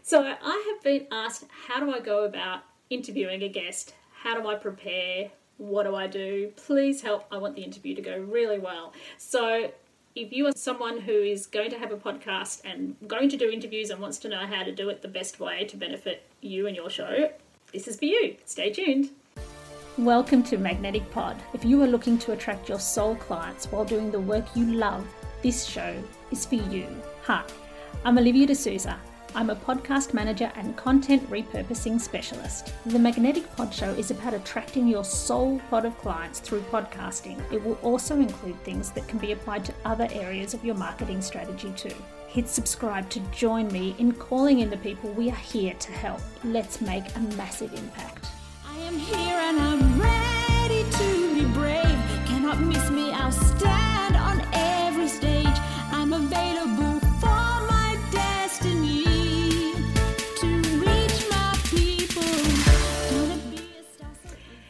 So I have been asked, how do I go about interviewing a guest? How do I prepare? What do I do? Please help. I want the interview to go really well. So if you are someone who is going to have a podcast and going to do interviews and wants to know how to do it the best way to benefit you and your show, this is for you. Stay tuned. Welcome to Magnetic Pod. If you are looking to attract your soul clients while doing the work you love, this show is for you. Hi, I'm Olivia D'Souza. I'm a podcast manager and content repurposing specialist. The Magnetic Pod Show is about attracting your soul pod of clients through podcasting. It will also include things that can be applied to other areas of your marketing strategy too. Hit subscribe to join me in calling in the people we are here to help. Let's make a massive impact. I am here and I'm ready to be brave. Cannot miss me, I'll stand on every stage. I'm available for my destiny.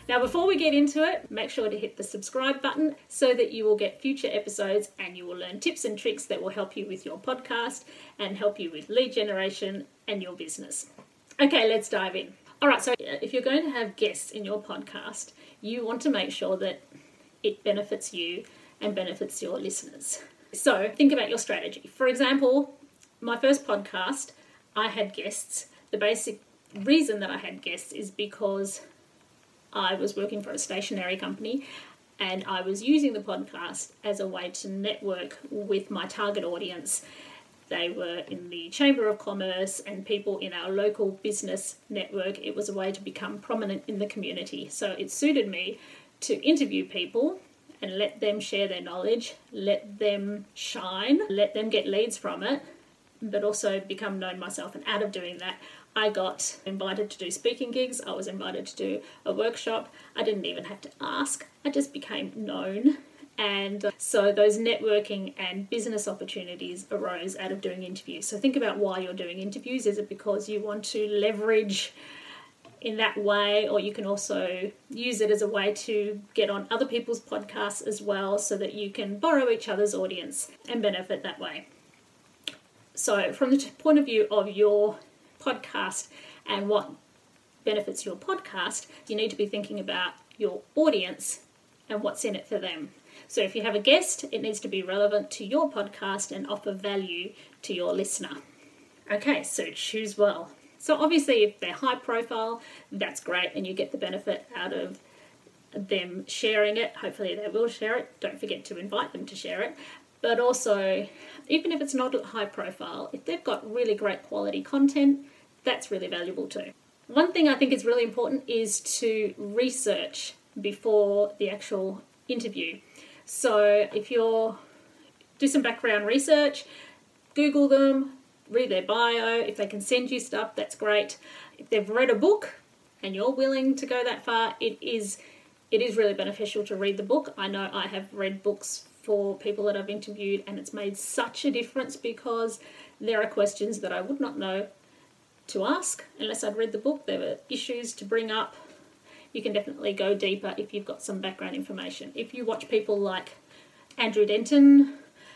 Now, before we get into it, make sure to hit the subscribe button so that you will get future episodes and you will learn tips and tricks that will help you with your podcast and help you with lead generation and your business. Okay, let's dive in. All right, so if you're going to have guests in your podcast, you want to make sure that it benefits you and benefits your listeners. So think about your strategy. For example, my first podcast, I had guests. The basic reason that I had guests is because I was working for a stationery company and I was using the podcast as a way to network with my target audience. They were in the Chamber of Commerce and people in our local business network. It was a way to become prominent in the community. So it suited me to interview people and let them share their knowledge, let them shine, let them get leads from it, but also become known myself. And out of doing that, I got invited to do speaking gigs. I was invited to do a workshop. I didn't even have to ask. I just became known. And so those networking and business opportunities arose out of doing interviews. So think about why you're doing interviews. Is it because you want to leverage in that way, or you can also use it as a way to get on other people's podcasts as well so that you can borrow each other's audience and benefit that way. So from the point of view of your podcast and what benefits your podcast, you need to be thinking about your audience and what's in it for them. So if you have a guest, it needs to be relevant to your podcast and offer value to your listener. Okay, so choose well. So obviously if they're high profile, that's great and you get the benefit out of them sharing it. Hopefully they will share it. Don't forget to invite them to share it. But also, even if it's not high profile, if they've got really great quality content, that's really valuable too. One thing I think is really important is to research before the actual interview. So if you're do some background research, Google them, read their bio. If they can send you stuff, that's great. If they've read a book and you're willing to go that far, it is really beneficial to read the book. I know I have read books for people that I've interviewed and it's made such a difference because there are questions that I would not know to ask unless I'd read the book. There were issues to bring up. You can definitely go deeper if you've got some background information. If you watch people like Andrew Denton,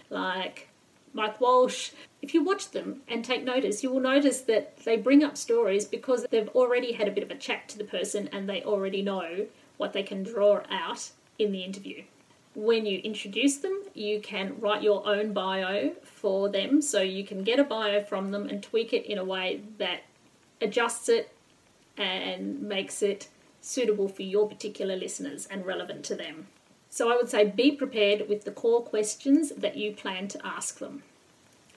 like Mike Walsh, if you watch them and take notice, you will notice that they bring up stories because they've already had a bit of a chat to the person and they already know what they can draw out in the interview. When you introduce them, you can write your own bio for them. So you can get a bio from them and tweak it in a way that adjusts it and makes it suitable for your particular listeners and relevant to them. So I would say be prepared with the core questions that you plan to ask them.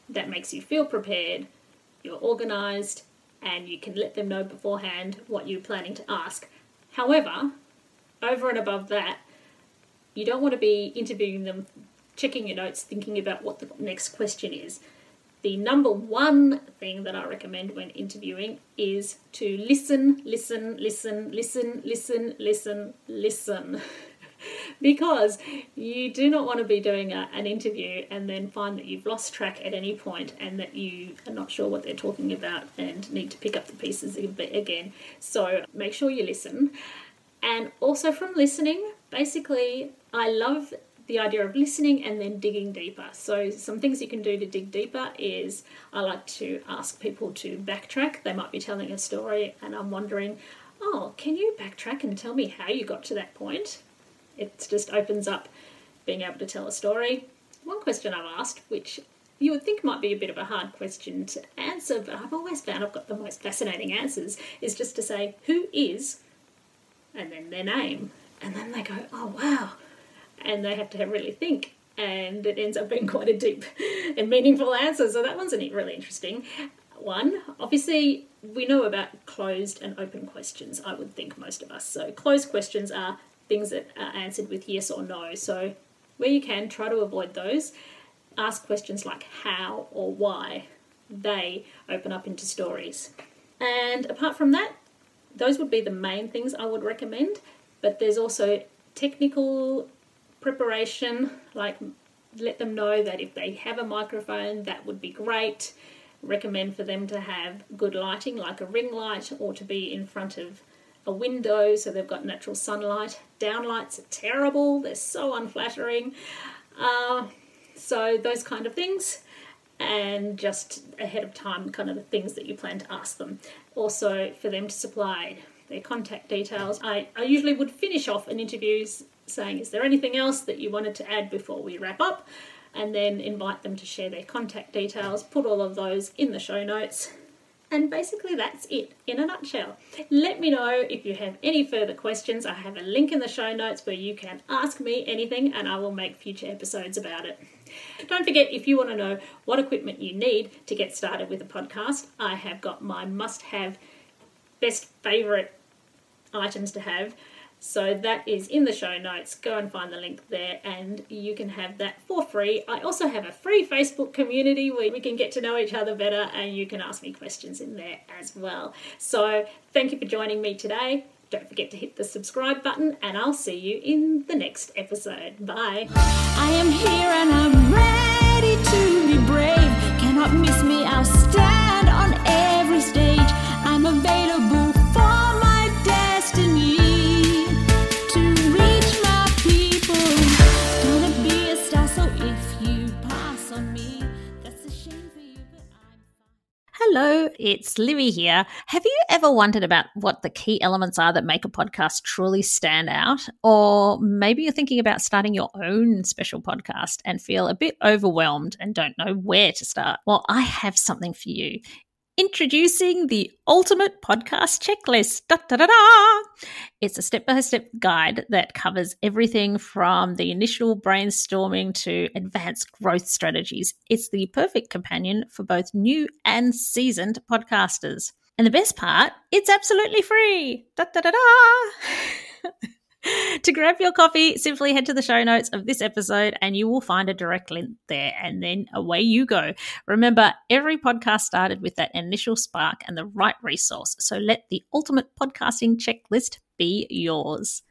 That makes you feel prepared, you're organised, and you can let them know beforehand what you're planning to ask. However, over and above that, you don't want to be interviewing them, checking your notes, thinking about what the next question is. The number one thing that I recommend when interviewing is to listen. Because you do not want to be doing an interview and then find that you've lost track at any point and that you are not sure what they're talking about and need to pick up the pieces again. So make sure you listen. And also from listening, basically, I love the idea of listening and then digging deeper. So some things you can do to dig deeper is I like to ask people to backtrack. They might be telling a story and I'm wondering, oh, can you backtrack and tell me how you got to that point? It just opens up being able to tell a story. One question I've asked, which you would think might be a bit of a hard question to answer, but I've always found I've got the most fascinating answers, is just to say, who is, and then their name. And then they go, oh, wow. And they have to really think, and it ends up being quite a deep and meaningful answer. So that one's really interesting one. Obviously, we know about closed and open questions, I would think most of us. So closed questions are things that are answered with yes or no. So where you can, try to avoid those. Ask questions like how or why. They open up into stories. And apart from that, those would be the main things I would recommend. But there's also technical preparation, like let them know that if they have a microphone, that would be great. Recommend for them to have good lighting, like a ring light, or to be in front of a window so they've got natural sunlight. Downlights are terrible, they're so unflattering. So those kind of things, and just ahead of time kind of the things that you plan to ask them. Also for them to supply their contact details. I usually would finish off an interview saying, is there anything else that you wanted to add before we wrap up? And then invite them to share their contact details, put all of those in the show notes. And basically that's it in a nutshell. Let me know if you have any further questions. I have a link in the show notes where you can ask me anything and I will make future episodes about it. Don't forget, if you want to know what equipment you need to get started with a podcast, I have got my must-have, best favourite items to have. So that is in the show notes. Go and find the link there and you can have that for free. I also have a free Facebook community where we can get to know each other better and you can ask me questions in there as well. So thank you for joining me today. Don't forget to hit the subscribe button and I'll see you in the next episode. Bye. I am here and I'm ready to be brave. Cannot miss me, I'll stand on every stage. I'm available for my destiny to reach my people. Gonna be a star, so if you pass on me, that's a shame for you, but I'm fine. Hello, it's Livy here. Have you ever wondered about what the key elements are that make a podcast truly stand out? Or maybe you're thinking about starting your own special podcast and feel a bit overwhelmed and don't know where to start? Well, I have something for you. Introducing the Ultimate Podcast Checklist. Da, da, da, da. It's a step-by-step guide that covers everything from the initial brainstorming to advanced growth strategies. It's the perfect companion for both new and seasoned podcasters. And the best part, it's absolutely free. Da, da, da, da. To grab your copy, simply head to the show notes of this episode and you will find a direct link there, and then away you go. Remember, every podcast started with that initial spark and the right resource, so let the Ultimate Podcasting Checklist be yours.